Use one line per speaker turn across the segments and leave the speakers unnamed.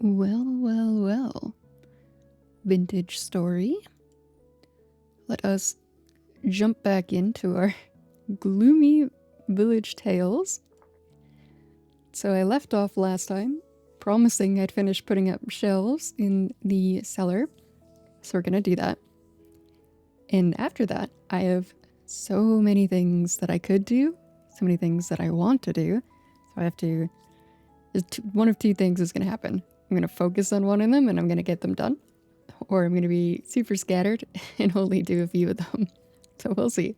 Well, well, well. Vintage story. Let us jump back into our gloomy village tales. So I left off last time, promising I'd finish putting up shelves in the cellar. So we're gonna do that. And after that, I have so many things that I could do, so many things that I want to do. So I have to, one of two things is gonna happen. I'm gonna focus on one of them and I'm gonna get them done. Or I'm gonna be super scattered and only do a few of them. So we'll see.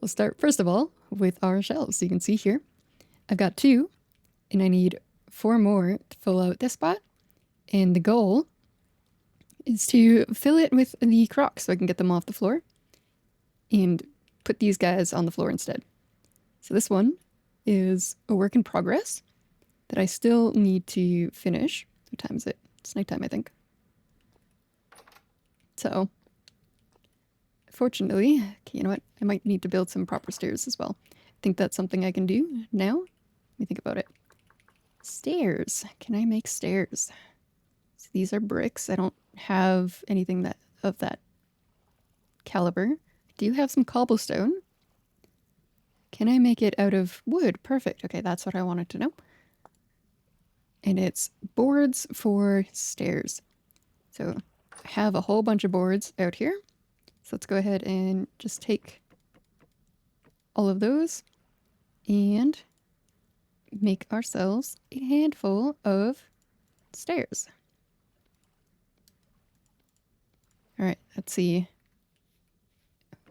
We'll start first of all with our shelves. So you can see here, I've got 2 and I need 4 more to fill out this spot. And the goal is to fill it with the crocs so I can get them off the floor and put these guys on the floor instead. So this one is a work in progress that I still need to finish. What time is it? It's nighttime, I think. So fortunately, okay, you know what? I might need to build some proper stairs as well. I think that's something I can do now. Let me think about it. Stairs. Can I make stairs? So these are bricks. I don't have anything that of that caliber. I do have some cobblestone. Can I make it out of wood? Perfect. Okay, that's what I wanted to know. And it's boards for stairs. So I have a whole bunch of boards out here. So let's go ahead and just take all of those and make ourselves a handful of stairs. All right, let's see.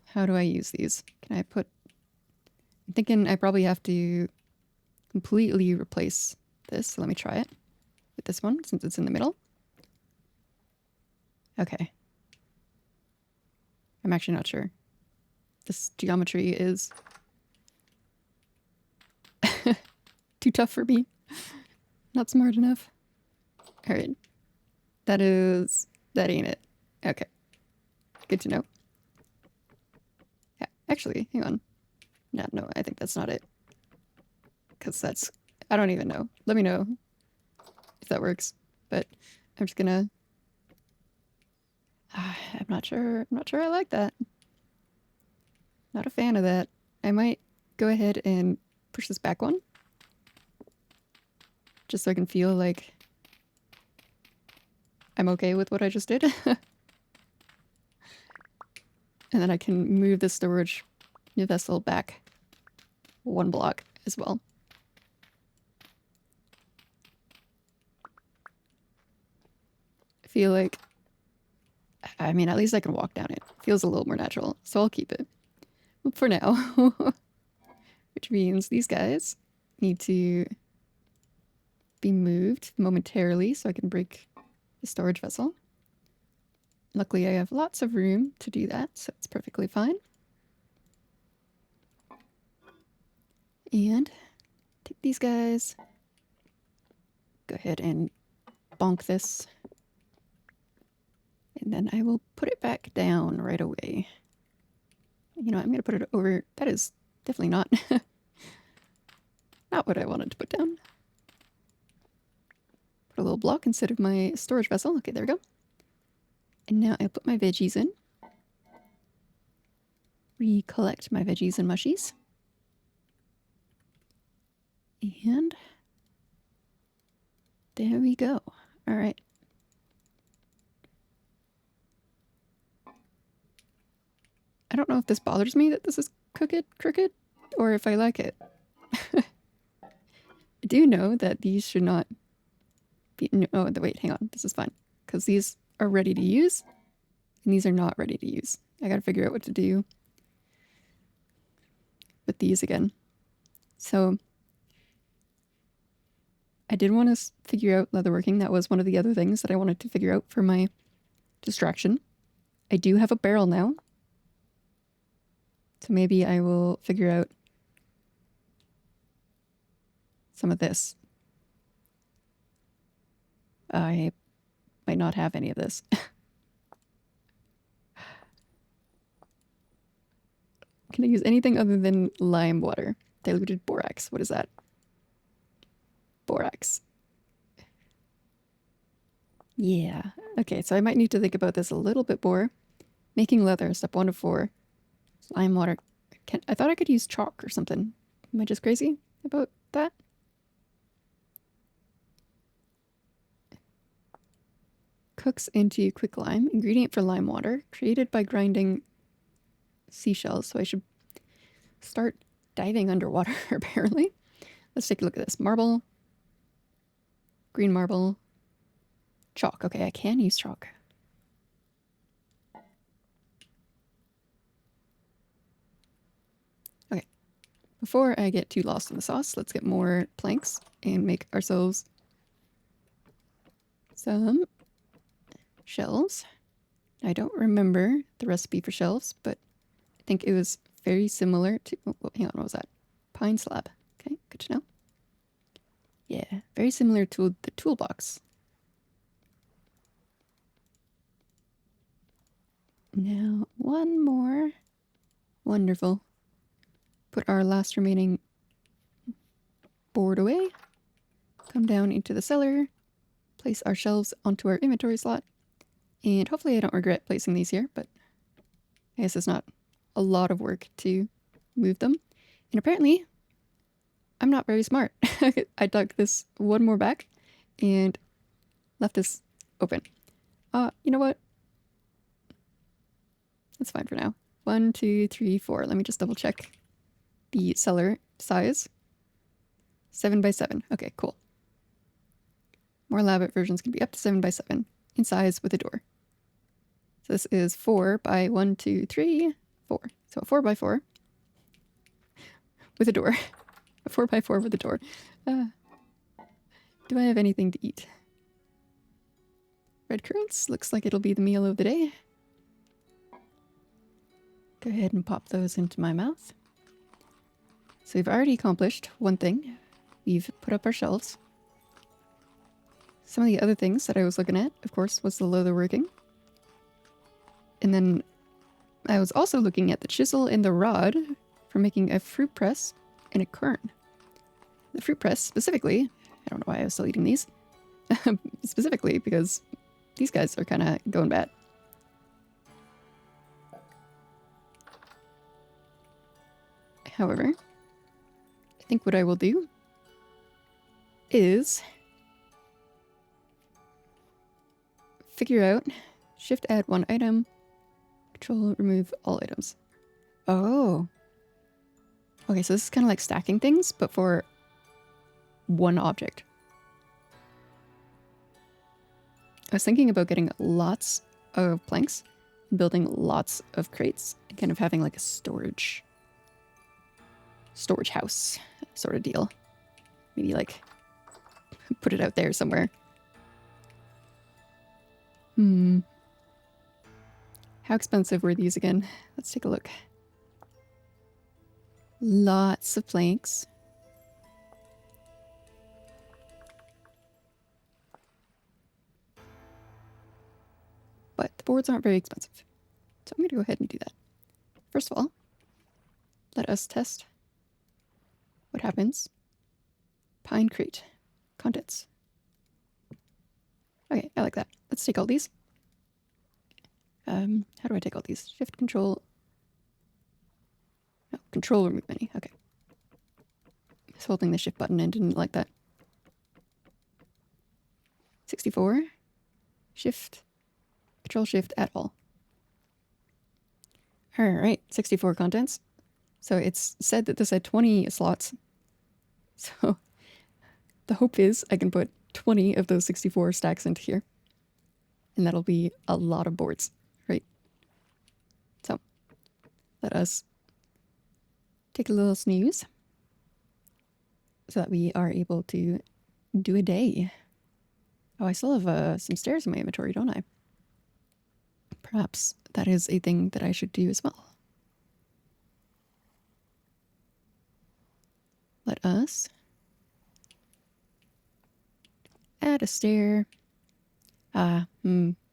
How do I use these? Can I put... I'm thinking I probably have to completely replace this. So let me try it with this one since it's in the middle. Okay. I'm actually not sure. This geometry is too tough for me. Not smart enough. All right. That ain't it. Okay. Good to know. Yeah, actually, hang on. No, I think that's not it. Because that's... I don't even know. Let me know if that works. But I'm just gonna... I'm not sure. I'm not sure I like that. Not a fan of that. I might go ahead and push this back one. Just so I can feel like I'm okay with what I just did. And then I can move the storage vessel back 1 block as well. I feel like... I mean, at least I can walk down it. Feels a little more natural, so I'll keep it. For now. Which means these guys need to be moved momentarily so I can break the storage vessel. Luckily, I have lots of room to do that, so it's perfectly fine. And take these guys. Go ahead and bonk this. And then I will put it back down right away. You know, I'm going to put it over... That is definitely not... not what I wanted to put down. Put a little block instead of my storage vessel. Okay, there we go. And now I put my veggies in. Recollect my veggies and mushies. And there we go. All right. I don't know if this bothers me that this is crooked, or if I like it. I do know that these should not be... No, oh, wait, hang on. This is fine. Because these are ready to use, and these are not ready to use. I gotta figure out what to do with these again. So I did want to figure out leatherworking. That was one of the other things that I wanted to figure out for my distraction. I do have a barrel now. So maybe I will figure out some of this. I might not have any of this. Can I use anything other than lime water? Diluted borax. What is that? Borax. Yeah. Okay, so I might need to think about this a little bit more. Making leather, step 1 of 4. Lime water. I thought I could use chalk or something. Am I just crazy about that? Cooks into quicklime. Ingredient for lime water. Created by grinding seashells. So I should start diving underwater, apparently. Let's take a look at this. Marble. Green marble. Chalk. Okay, I can use chalk. Okay. Before I get too lost in the sauce, let's get more planks and make ourselves some shelves. I don't remember the recipe for shelves, but I think it was very similar to... Oh, hang on, what was that? Pine slab. Okay, good to know. Yeah, very similar to the toolbox. Now, one more. Wonderful. Put our last remaining board away. Come down into the cellar. Place our shelves onto our inventory slot. And hopefully I don't regret placing these here, but I guess it's not a lot of work to move them. And apparently, I'm not very smart. I dug this one more back and left this open. You know what? That's fine for now. 1, 2, 3, 4. Let me just double check the cellar size. 7 by 7. Okay, cool. More elaborate versions can be up to 7 by 7 in size with a door. So this is 4 by 1, 2, 3, 4. So a 4 by 4 with a door. A 4 by 4 with a door. Do I have anything to eat? Red currants. Looks like it'll be the meal of the day. Go ahead and pop those into my mouth. So we've already accomplished one thing. We've put up our shelves. Some of the other things that I was looking at, of course, was the leatherworking. And then I was also looking at the chisel and the rod for making a fruit press and a quern. The fruit press specifically, I don't know why I was still eating these, specifically because these guys are kind of going bad. However, I think what I will do is figure out, shift add one item, control remove all items. Oh. Okay, so this is kind of like stacking things, but for one object. I was thinking about getting lots of planks, building lots of crates, and kind of having like a storage house sort of deal. Maybe like put it out there somewhere. How expensive were these again? Let's take a look. Lots of planks. But the boards aren't very expensive. So I'm going to go ahead and do that. First of all, let us test what happens. Pine crate. Contents. Okay, I like that. Let's take all these. How do I take all these? Shift control. No, control remove many. Okay. I was holding the shift button and didn't like that. 64. Shift. Control shift at all. Alright, 64 contents. So it's said that this had 20 slots. So the hope is I can put 20 of those 64 stacks into here. And that'll be a lot of boards, right? So let us take a little snooze so that we are able to do a day. Oh, I still have some stairs in my inventory, don't I? Perhaps that is a thing that I should do as well. Let us add a stair.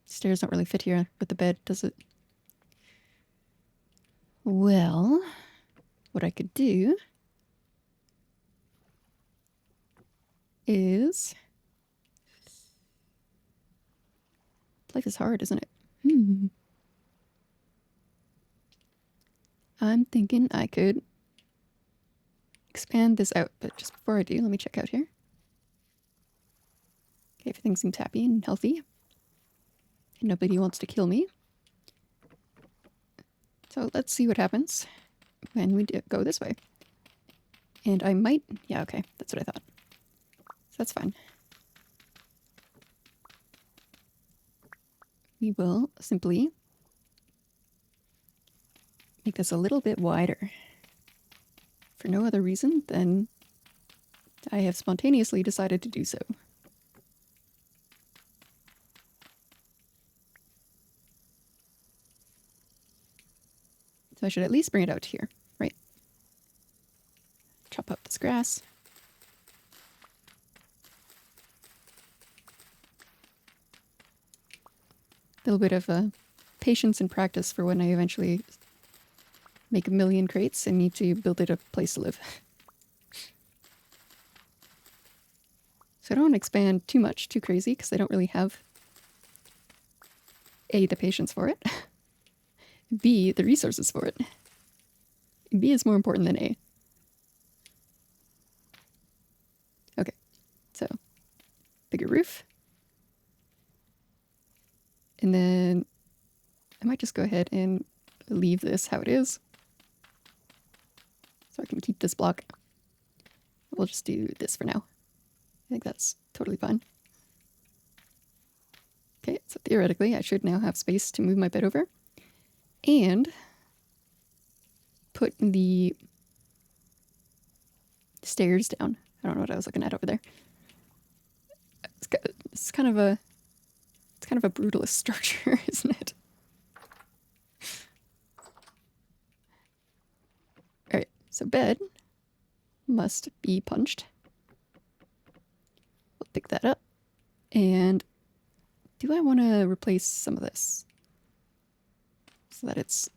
Stairs don't really fit here with the bed, does it? Well, what I could do is Life is hard, isn't it? I'm thinking I could expand this out, but just before I do, let me check out here. Okay, everything seems happy and healthy. And nobody wants to kill me. So let's see what happens when we go this way. And I might... Yeah, okay, that's what I thought. So that's fine. We will simply make this a little bit wider. For no other reason than I have spontaneously decided to do so. So I should at least bring it out to here, right? Chop up this grass. A little bit of patience and practice for when I eventually make a million crates and need to build it a place to live. So I don't want to expand too much, too crazy, because I don't really have A, the patience for it, B, the resources for it. B is more important than A. Okay, so bigger roof. And then I might just go ahead and leave this how it is. So I can keep this block. We'll just do this for now. I think that's totally fine. Okay, so theoretically I should now have space to move my bed over. And put the stairs down. I don't know what I was looking at over there. It's kind of a brutalist structure, isn't it? All right, so bed must be punched. We'll pick that up. And do I want to replace some of this so that it's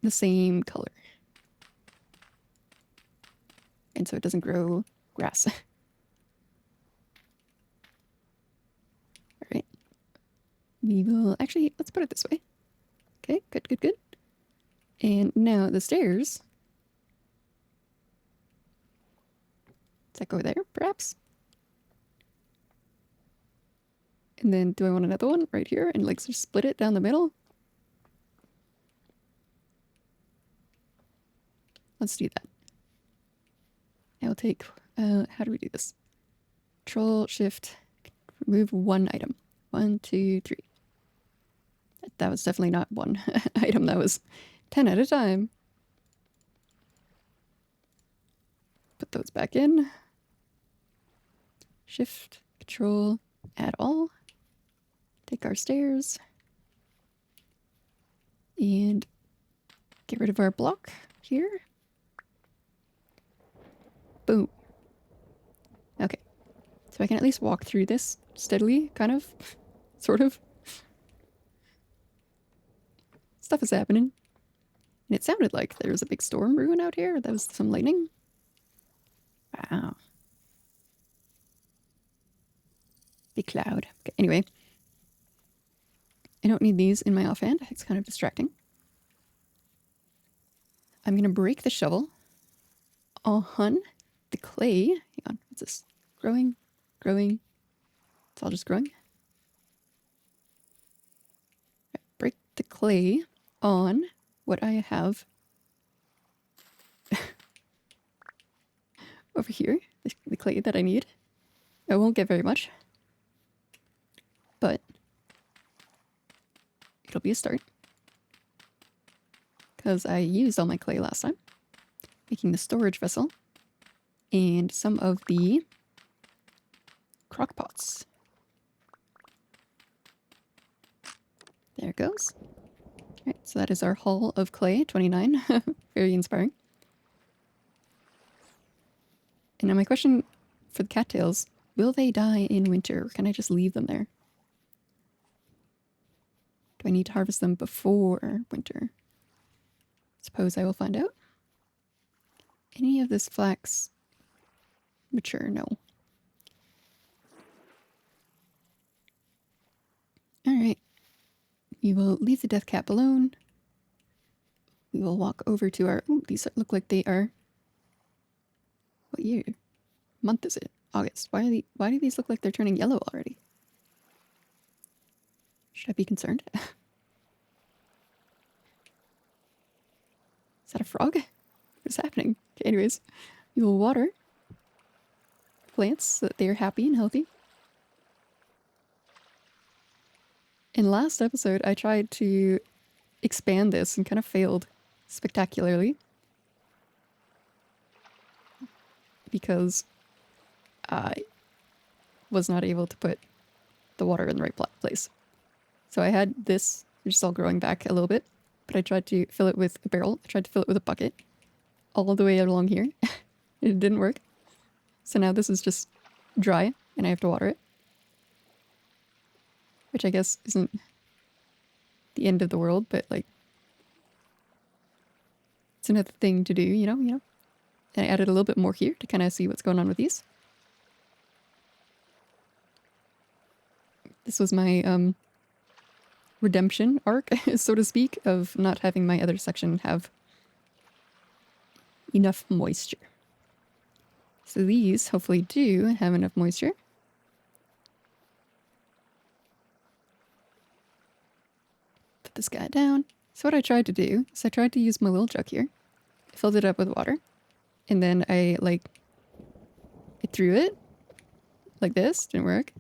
the same color? And so it doesn't grow grass. All right. We will actually, let's put it this way. Okay, good, good, good. And now the stairs. Does that go there, perhaps? And then do I want another one right here and like just split it down the middle? Let's do that. I'll take, how do we do this? Control, Shift, remove one item. 1, 2, 3. That was definitely not one item. That was 10 at a time. Put those back in. Shift, Control, add all. Take our stairs. And get rid of our block here. Boom. Okay. So I can at least walk through this steadily, kind of, sort of. Stuff is happening. And it sounded like there was a big storm brewing out here. That was some lightning. Wow. Big cloud. Okay, anyway. I don't need these in my offhand. It's kind of distracting. I'm going to break the shovel on the clay. Hang on, what's this? Growing, growing. It's all just growing. Right, break the clay on what I have over here. The clay that I need. I won't get very much, but it'll be a start. Because I used all my clay last time, making the storage vessel and some of the crock pots. There it goes. All right, so that is our haul of clay, 29. Very inspiring. And now my question for the cattails, will they die in winter or can I just leave them there? Do I need to harvest them before winter? Suppose I will find out. Any of this flax mature? No. All right. We will leave the death cap alone. We will walk over to our... Ooh, these look like they are... What year? Month is it? August. Why do these look like they're turning yellow already? Should I be concerned? Is that a frog? What is happening? Okay, anyways, we will water plants so that they are happy and healthy. In last episode, I tried to expand this and kind of failed spectacularly because I was not able to put the water in the right place. So I had this, which is all growing back a little bit, but I tried to fill it with a barrel. I tried to fill it with a bucket all the way along here. It didn't work. So now this is just dry and I have to water it, which I guess isn't the end of the world, but like it's another thing to do, you know. And I added a little bit more here to kind of see what's going on with these. This was my redemption arc, so to speak, of not having my other section have enough moisture. So these hopefully do have enough moisture. Put this guy down. So what I tried to do is I tried to use my little jug here. I filled it up with water. And then I threw it like this. Didn't work.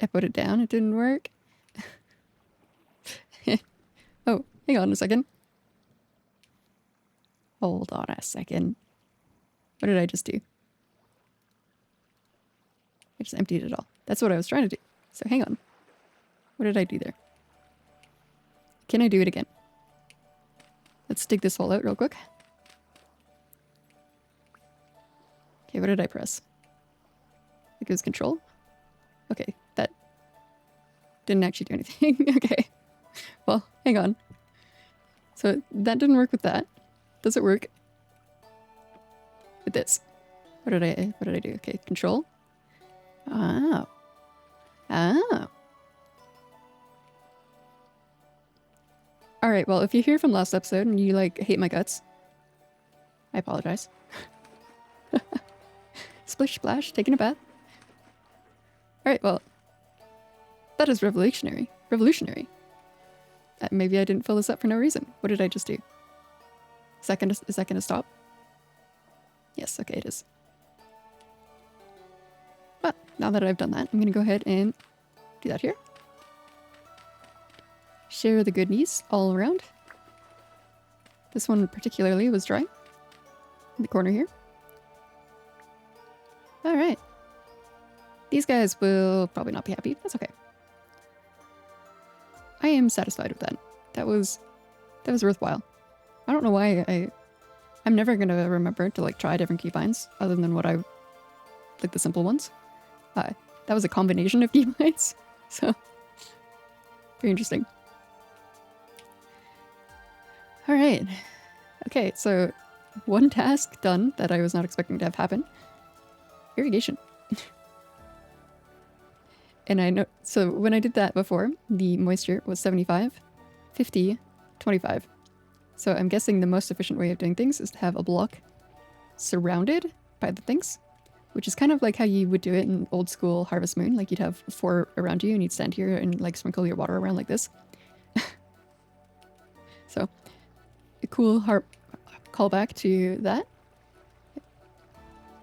I put it down. It didn't work. Oh, hang on a second. Hold on a second. What did I just do? I just emptied it all. That's what I was trying to do. So hang on. What did I do there? Can I do it again? Let's dig this hole out real quick. Okay, what did I press? I think it was control. Okay, that didn't actually do anything. Okay. Well, hang on. So that didn't work with that. Does it work with this? What did I do? Okay, control. Oh. Oh. Alright, well, if you're here from last episode and you, hate my guts, I apologize. Splish splash, taking a bath. Alright, well, that is revolutionary. Revolutionary. Maybe I didn't fill this up for no reason. What did I just do? Is that gonna stop? Yes, okay, it is. But now that I've done that, I'm gonna go ahead and do that here. Share the goodies all around. This one particularly was dry. In the corner here. Alright. These guys will probably not be happy. That's okay. I am satisfied with that. That was worthwhile. I don't know why I'm never gonna remember to try different keybinds other than what I the simple ones. That was a combination of keybinds, so very interesting. All right, okay, so one task done that I was not expecting to have happen. Irrigation. And I know, so when I did that before, the moisture was 75, 50, 25. So I'm guessing the most efficient way of doing things is to have a block surrounded by the things, which is kind of like how you would do it in old school Harvest Moon. You'd have 4 around you and you'd stand here and sprinkle your water around like this. So a cool callback to that.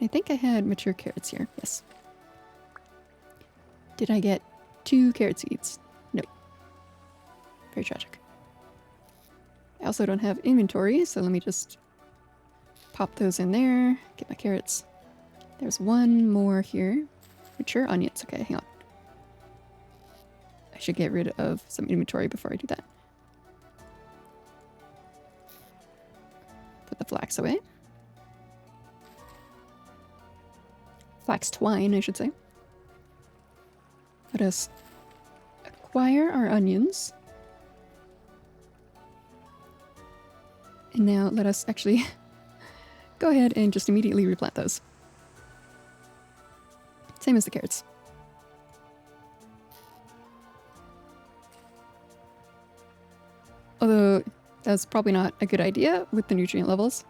I think I had mature carrots here. Yes. Did I get 2 carrot seeds? No. Very tragic. I also don't have inventory, so let me just pop those in there. Get my carrots. There's one more here. Mature onions. Okay, hang on. I should get rid of some inventory before I do that. Put the flax away. Flax twine, I should say. Let us acquire our onions. And now let us actually go ahead and just immediately replant those. Same as the carrots. Although that's probably not a good idea with the nutrient levels.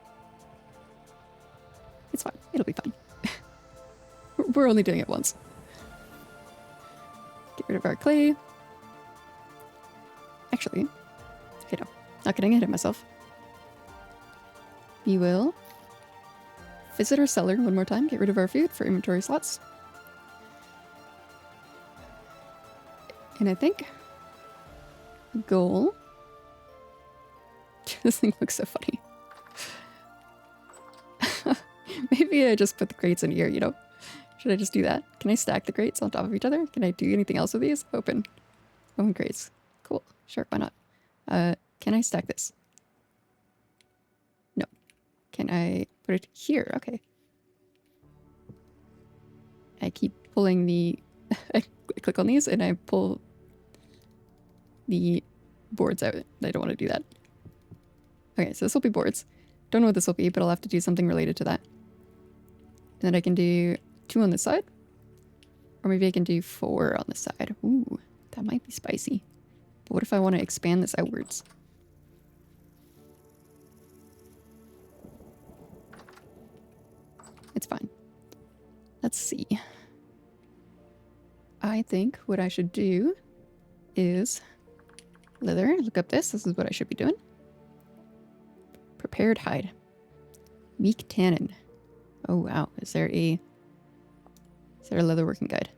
It's fine. It'll be fine. We're only doing it once. Get rid of our clay. Actually, okay, no. Not getting ahead of myself. We will visit our cellar one more time. Get rid of our food for inventory slots. And I think the goal... This thing looks so funny. Maybe I just put the crates in here, you know? Should I just do that? Can I stack the crates on top of each other? Can I do anything else with these? Open. Open crates. Cool. Sure, why not? Can I stack this? No. Can I put it here? Okay. I keep pulling the... I click on these and I pull the boards out. I don't want to do that. Okay, so this will be boards. Don't know what this will be, but I'll have to do something related to that. And then I can do 2 on this side. Or maybe I can do 4 on this side. Ooh, that might be spicy. But what if I want to expand this outwards? It's fine. Let's see. I think what I should do is leather. Look up this. This is what I should be doing. Prepared hide. Weak tannin. Oh wow. Is there a leatherworking guide?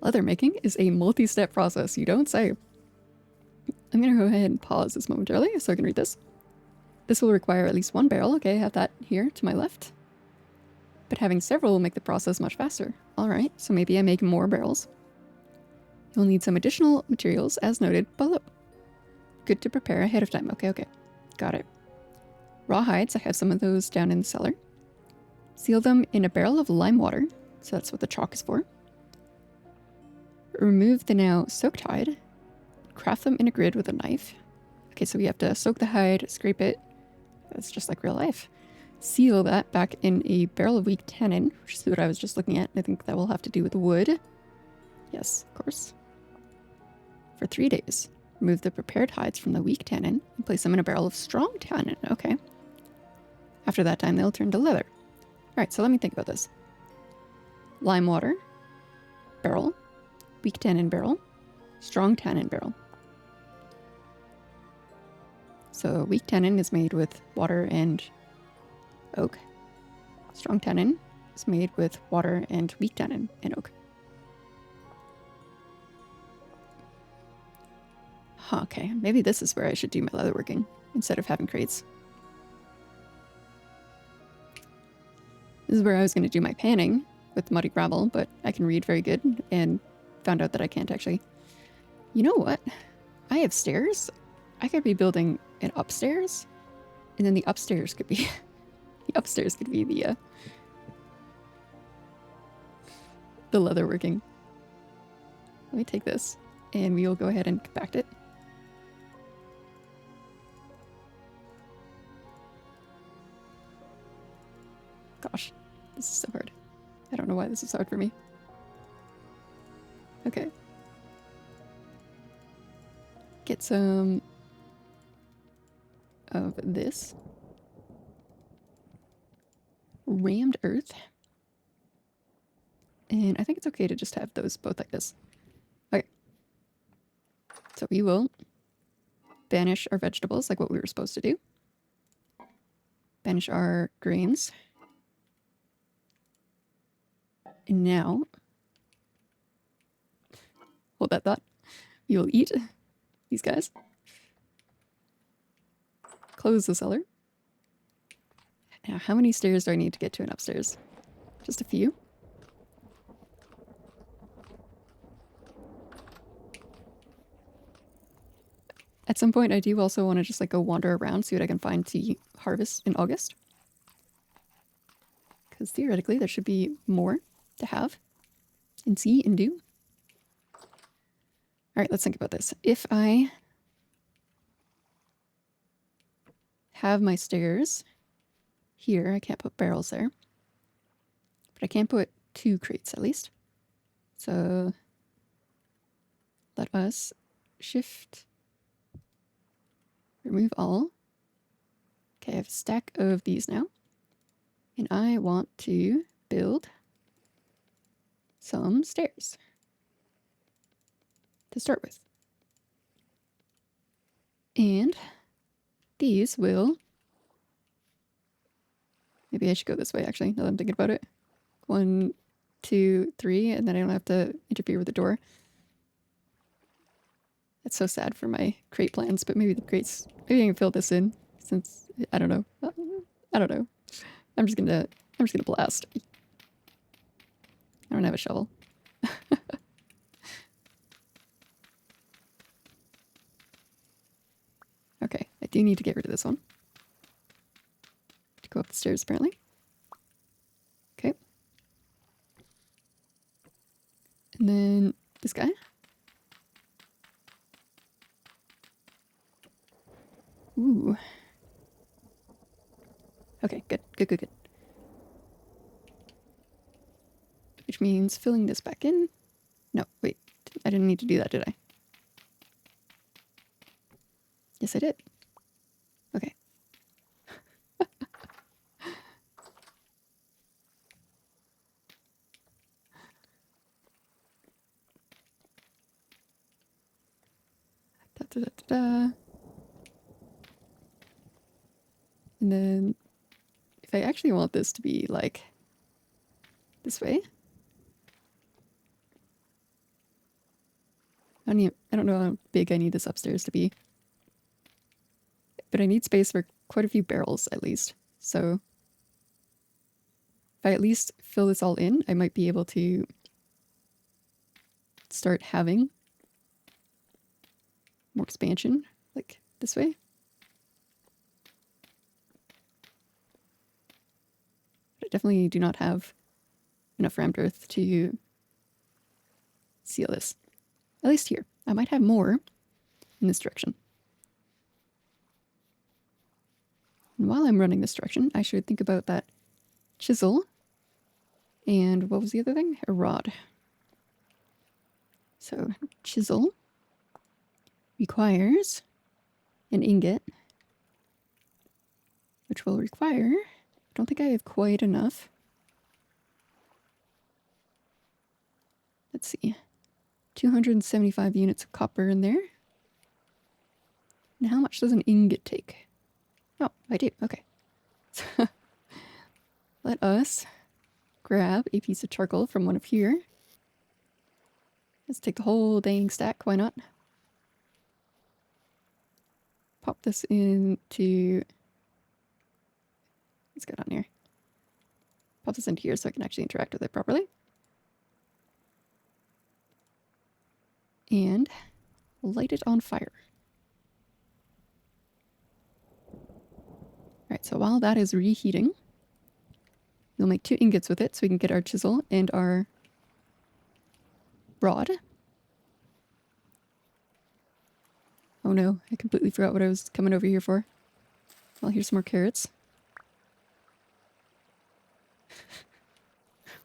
Leather making is a multi-step process. You don't say. I'm going to go ahead and pause this momentarily so I can read this. This will require at least 1 barrel. Okay, I have that here to my left. But having several will make the process much faster. Alright, so maybe I make more barrels. You'll need some additional materials as noted below. Good to prepare ahead of time. Okay, okay. Got it. Raw hides, I have some of those down in the cellar. Seal them in a barrel of lime water. So that's what the chalk is for. Remove the now soaked hide. Craft them in a grid with a knife. Okay, so we have to soak the hide, scrape it. That's just like real life. Seal that back in a barrel of weak tannin, which is what I was just looking at. I think that will have to do with wood. Yes, of course. For 3 days. Remove the prepared hides from the weak tannin and place them in a barrel of strong tannin. Okay. After that time, they'll turn to leather. Alright, so let me think about this. Lime water, barrel, weak tannin barrel, strong tannin barrel. So weak tannin is made with water and oak. Strong tannin is made with water and weak tannin and oak. Huh, okay, maybe this is where I should do my leatherworking instead of having crates. This is where I was going to do my panning with muddy gravel, but I can read very good and found out that I can't actually. You know what? I have stairs. I could be building an upstairs, and then the upstairs could be the upstairs could be the leatherworking. Let me take this, and we will go ahead and compact it. Gosh, this is so hard. I don't know why this is hard for me. Okay. Get some of this. Rammed earth. And I think it's okay to just have those both like this. Okay. So we will banish our vegetables like what we were supposed to do. Banish our grains. And now, hold that thought. We will eat these guys. Close the cellar. Now, how many stairs do I need to get to an upstairs? Just a few. At some point, I do also want to just like go wander around, see what I can find to harvest in August. Because theoretically, there should be more to have and see and do. All right, let's think about this. If I have my stairs here, I can't put barrels there, but I can put 2 crates at least. So let us shift Remove all. Okay, I have a stack of these now. And I want to build some stairs to start with. And these will... Maybe I should go this way, actually, now that I'm thinking about it. 1, 2, 3, and then I don't have to interfere with the door. That's so sad for my crate plans, but maybe the crates... Maybe I can fill this in, since... I don't know. I don't know. I'm just gonna blast. I don't have a shovel. Okay, I do need to get rid of this one. To go up the stairs, apparently. Okay. And then this guy. Ooh. Okay, good, good, good, good. Which means filling this back in. No, wait. I didn't need to do that, did I? Yes, I did. Okay. Da, da, da, da, da. And then if I actually want this to be like this way, I don't know how big I need this upstairs to be, but I need space for quite a few barrels at least. So if I at least fill this all in, I might be able to start having more expansion, like this way. But I definitely do not have enough rammed earth to seal this. At least here. I might have more in this direction. And while I'm running this direction, I should think about that chisel. And what was the other thing? A rod. So chisel requires an ingot, which will require... I don't think I have quite enough. Let's see. 275 units of copper in there. And how much does an ingot take? Oh, I do. Okay. Let us grab a piece of charcoal from one of here. Let's take the whole dang stack. Why not? Pop this into... Let's go down here. Pop this into here so I can actually interact with it properly. And light it on fire. Alright, so while that is reheating, we'll make 2 ingots with it so we can get our chisel and our rod. Oh no, I completely forgot what I was coming over here for. Well, here's some more carrots.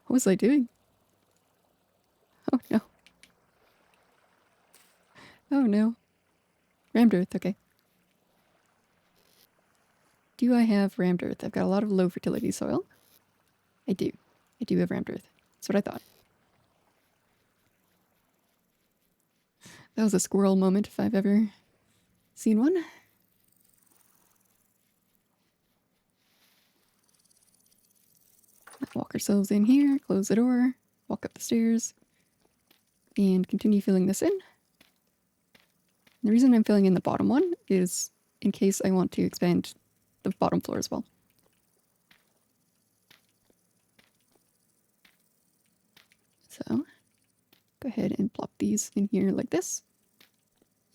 What was I doing? Oh no. Oh no. Rammed earth, okay. Do I have rammed earth? I've got a lot of low fertility soil. I do. I do have rammed earth. That's what I thought. That was a squirrel moment if I've ever seen one. Walk ourselves in here, close the door, walk up the stairs, and continue filling this in. The reason I'm filling in the bottom one is in case I want to expand the bottom floor as well. So, go ahead and plop these in here like this.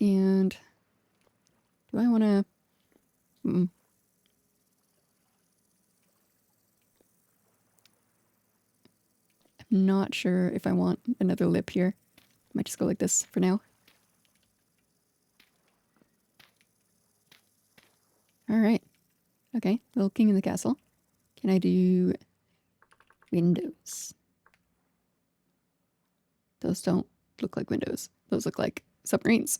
And do I want to... I'm not sure if I want another lip here. I might just go like this for now. Alright. Okay, little king in the castle. Can I do windows? Those don't look like windows. Those look like submarines.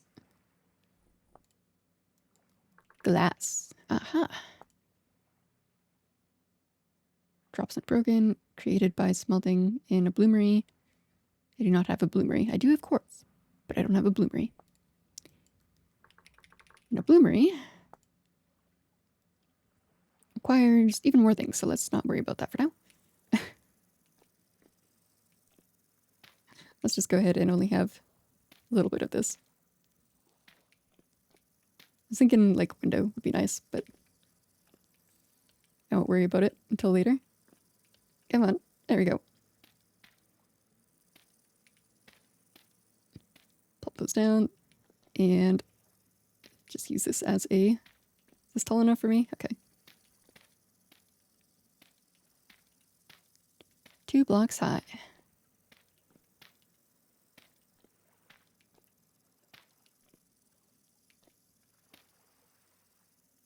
Glass. Aha. Drops not broken. Created by smelting in a bloomery. I do not have a bloomery. I do have quartz, but I don't have a bloomery. And a bloomery requires even more things, so let's not worry about that for now. Let's just go ahead and only have a little bit of this. I was thinking like window would be nice, but I won't worry about it until later. Come on, there we go. Pop those down and just use this as a... Is this tall enough for me? Okay. 2 blocks high.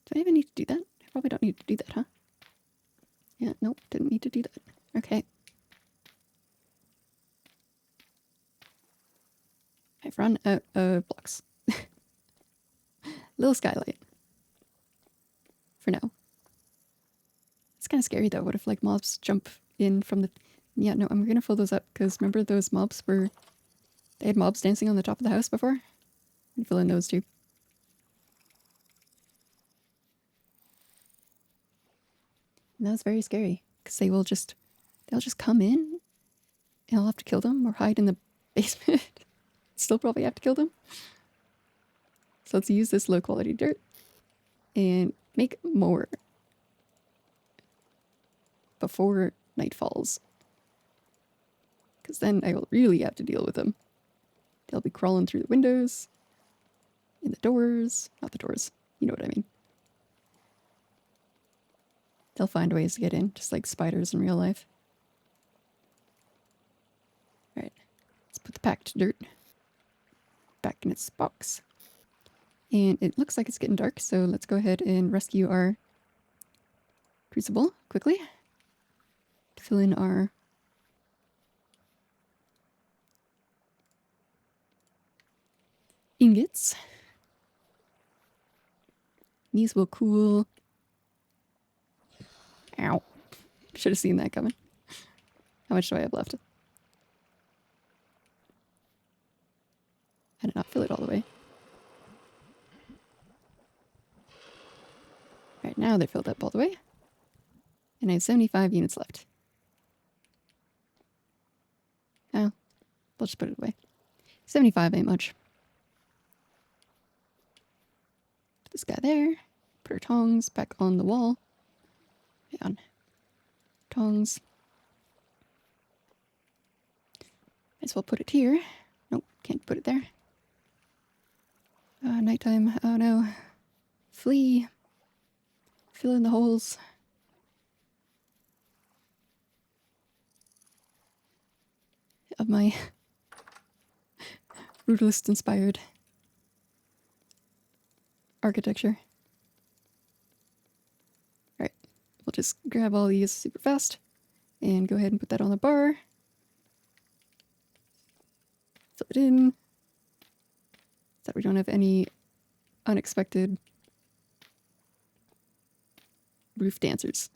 Do I even need to do that? I probably don't need to do that, huh? Yeah, nope, didn't need to do that. Okay. I've run out of blocks. Little skylight. For now. It's kind of scary though. What if like mobs jump in from the... Yeah, no, I'm gonna fill those up because remember those mobs were... They had mobs dancing on the top of the house before? I'm gonna fill in those too. And that's very scary because they'll just come in and I'll have to kill them or hide in the basement. Still probably have to kill them. So let's use this low quality dirt and make more before night falls. Because then I will really have to deal with them. They'll be crawling through the windows, in the doors, not the doors, you know what I mean. They'll find ways to get in, just like spiders in real life. Alright, let's put the packed dirt back in its box. And it looks like it's getting dark, so let's go ahead and rescue our crucible quickly. Fill in our ingots. These will cool. Ow. Should have seen that coming. How much do I have left? I did not fill it all the way. Alright, now they're filled up all the way. And I have 75 units left. Oh, we'll just put it away. 75 ain't much. Put this guy there. Put our tongs back on the wall. Hang on. Tongs. Might as well put it here. Nope, can't put it there. Nighttime. Oh no. Flee. Fill in the holes. Of my brutalist-inspired architecture. Alright, we'll just grab all these super fast and go ahead and put that on the bar. Fill it in. So that we don't have any unexpected roof dancers.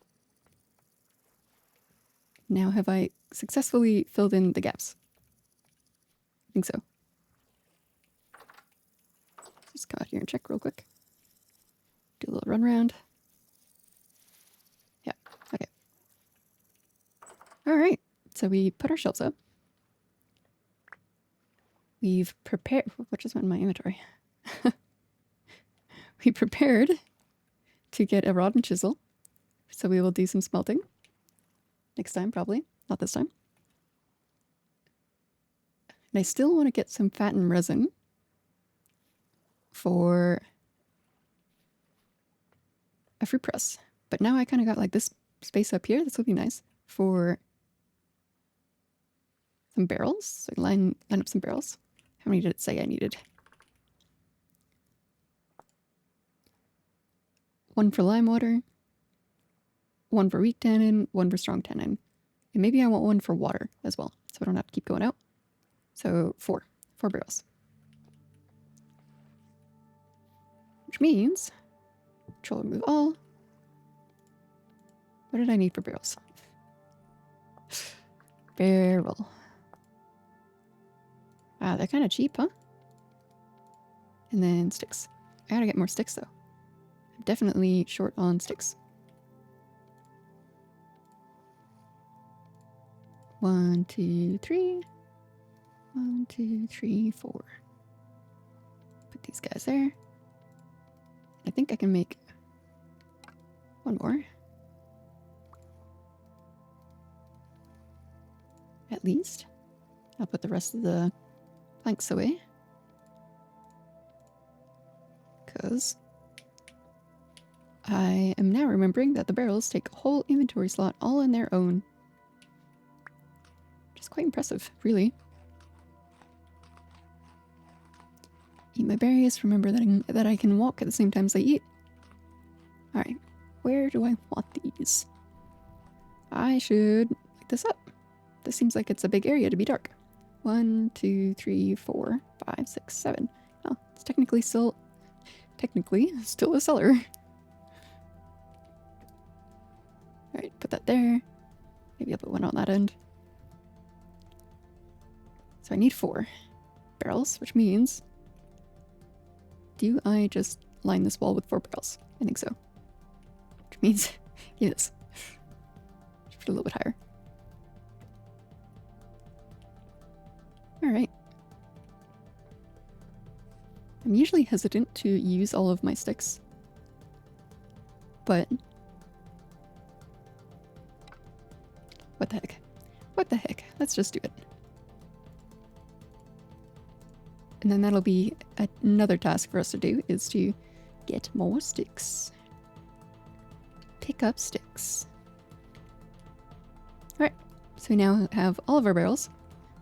Now have I successfully filled in the gaps? I think so. Just go out here and check real quick. Do a little run around. Yeah, okay. Alright, so we put our shelves up. We've prepared... What just went in my inventory? We prepared to get a rod and chisel. So we will do some smelting. Next time, probably. Not this time. And I still want to get some fat and resin for a fruit press. But now I kind of got like this space up here. This would be nice for some barrels. So line up some barrels. How many did it say I needed? 1 for lime water, 1 for weak tannin, 1 for strong tannin. And maybe I want 1 for water as well, so I don't have to keep going out. So 4 barrels. Which means Control remove all. What did I need for barrels? Barrel. Wow, they're kind of cheap, huh? And then sticks. I gotta get more sticks though. I'm definitely short on sticks. 1, 2, 3. 1, 2, 3, 4. Put these guys there. I think I can make one more. At least. I'll put the rest of the planks away. Because I am now remembering that the barrels take a whole inventory slot all on their own. Which is quite impressive, really. Eat my berries, remember that I can walk at the same time as I eat. Alright, where do I want these? I should light this up. This seems like it's a big area to be dark. 1, 2, 3, 4, 5, 6, 7. Oh, it's technically still a cellar. Alright, put that there. Maybe I'll put one on that end. So I need 4 barrels, which means... Do I just line this wall with 4 barrels? I think so. Which means... give me this. Just put it a little bit higher. Alright. I'm usually hesitant to use all of my sticks. But... what the heck? What the heck? Let's just do it. And then that'll be another task for us to do, is to get more sticks. Pick up sticks. Alright, so we now have all of our barrels,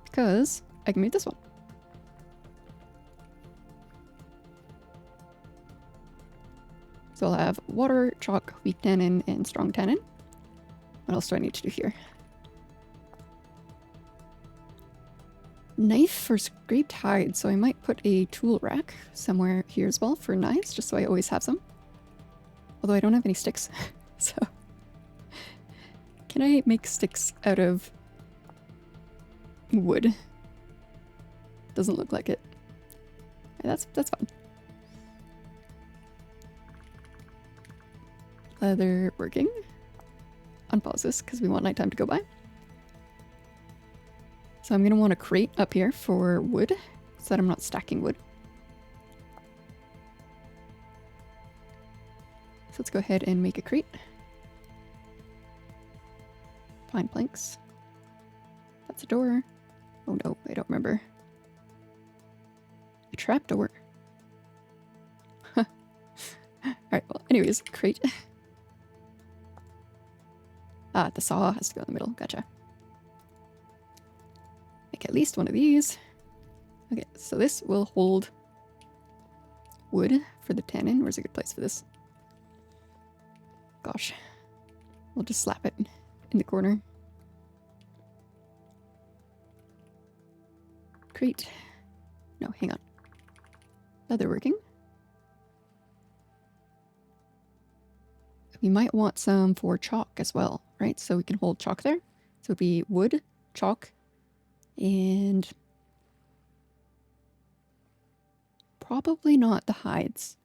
because I can make this one. So I'll have water, chalk, weak tannin, and strong tannin. What else do I need to do here? Knife for scraped hide, so I might put a tool rack somewhere here as well for knives, just so I always have some. Although I don't have any sticks, so... Can I make sticks out of wood? Doesn't look like it. That's fine. Leatherworking. Unpause this because we want nighttime to go by. So I'm going to want a crate up here for wood, so that I'm not stacking wood. So let's go ahead and make a crate. Pine planks. That's a door. Oh no, I don't remember. A trapdoor. Alright, well, anyways, crate. Ah, the saw has to go in the middle. Gotcha. Make at least one of these. Okay, so this will hold wood for the tannin. Where's a good place for this? Gosh. We'll just slap it in the corner. Crate. No, hang on. Leatherworking. We might want some for chalk as well, right? So we can hold chalk there. So it'd be wood, chalk, and probably not the hides,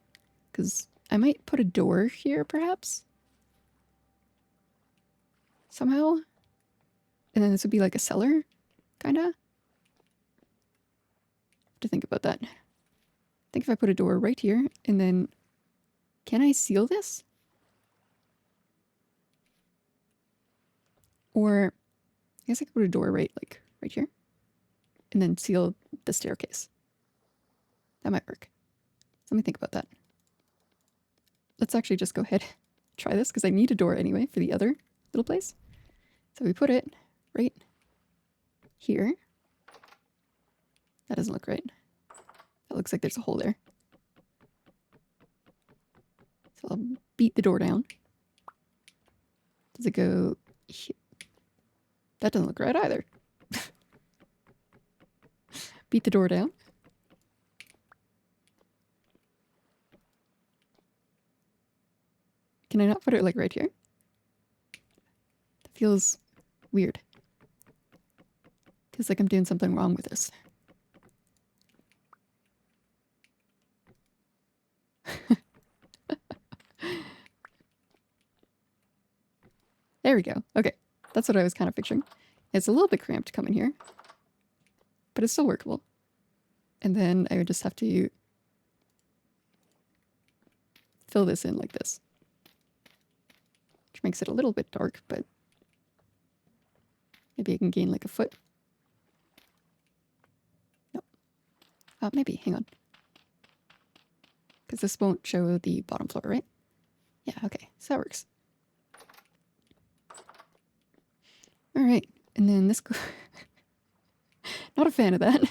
because I might put a door here perhaps somehow, and then this would be like a cellar, kind of. To think about that. I think if I put a door right here, and then can I seal this? Or I guess I could put a door right here, and then seal the staircase. That might work. Let me think about that. Let's actually just go ahead and try this, because I need a door anyway for the other little place. So we put it right here. That doesn't look right. That looks like there's a hole there. So I'll beat the door down. Does it go here? That doesn't look right either. Beat the door down. Can I not put it like right here? That feels weird. Feels like I'm doing something wrong with this. There we go. Okay. That's what I was kind of picturing. It's a little bit cramped coming here, but it's still workable. And then I would just have to fill this in like this, which makes it a little bit dark, but maybe I can gain like a foot. No. Maybe. Hang on. Because this won't show the bottom floor, right? Yeah, okay. So that works. All right. And then this... Not a fan of that.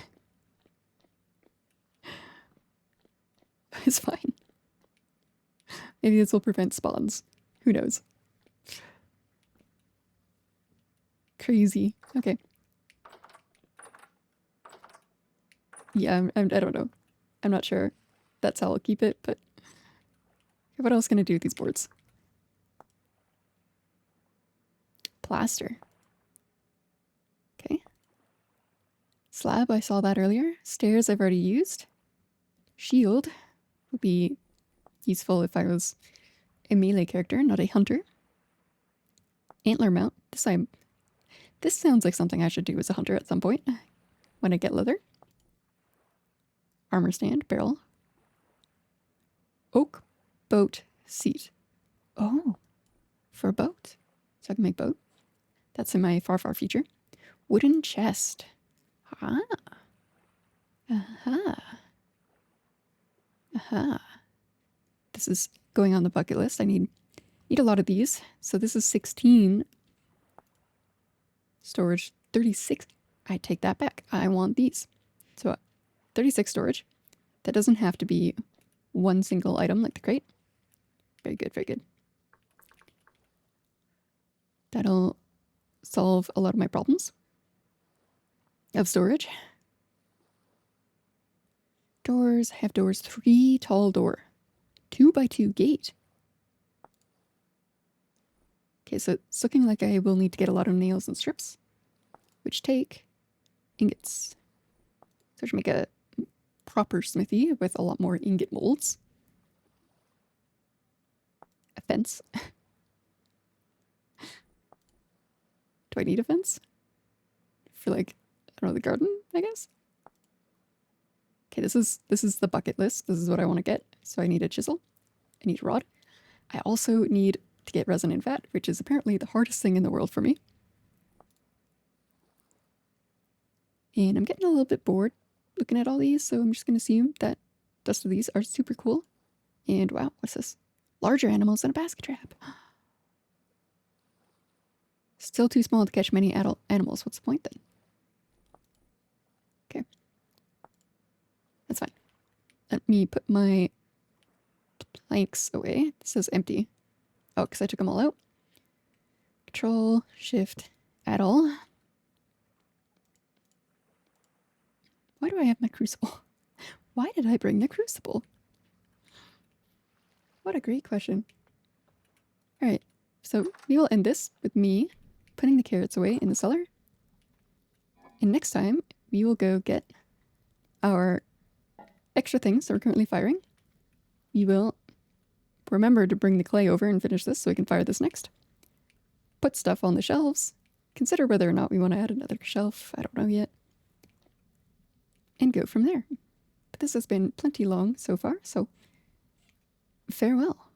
It's fine. Maybe this will prevent spawns. Who knows? Crazy. Okay. Yeah, I don't know. I'm not sure that's how I'll keep it, but... What else can I do with these boards? Plaster. Okay. Slab, I saw that earlier. Stairs I've already used. Shield would be useful if I was a melee character, not a hunter. Antler mount. This sounds like something I should do as a hunter at some point when I get leather. Armor stand, barrel. Oak boat seat. Oh, for a boat. So I can make boat. That's in my far, far future. Wooden chest. Ah. Aha. Aha. This is going on the bucket list. I need a lot of these. So this is 16. Storage 36. I take that back. I want these. So 36 storage. That doesn't have to be one single item like the crate. Very good, very good. That'll solve a lot of my problems of storage. Doors. I have doors. 3 tall door. 2x2 gate. Okay, so it's looking like I will need to get a lot of nails and strips, which take ingots. So I should make a proper smithy with a lot more ingot molds. A fence. Do I need a fence? For like, I don't know, the garden, I guess? Okay, this is the bucket list. This is what I want to get. So I need a chisel. I need a rod. I also need to get resin and fat, which is apparently the hardest thing in the world for me. And I'm getting a little bit bored looking at all these, so I'm just going to assume that the rest of these are super cool. And wow, what's this? Larger animals in a basket trap. Still too small to catch many adult animals. What's the point then? Okay. That's fine. Let me put my planks away. This says empty. Oh, because I took them all out. Control, Shift, add all. Why do I have my crucible? Why did I bring the crucible? What a great question. Alright, so we will end this with me putting the carrots away in the cellar. And next time, we will go get our extra things that we're currently firing. We will remember to bring the clay over and finish this so we can fire this next. Put stuff on the shelves. Consider whether or not we want to add another shelf. I don't know yet. And go from there. But this has been plenty long so far, so farewell.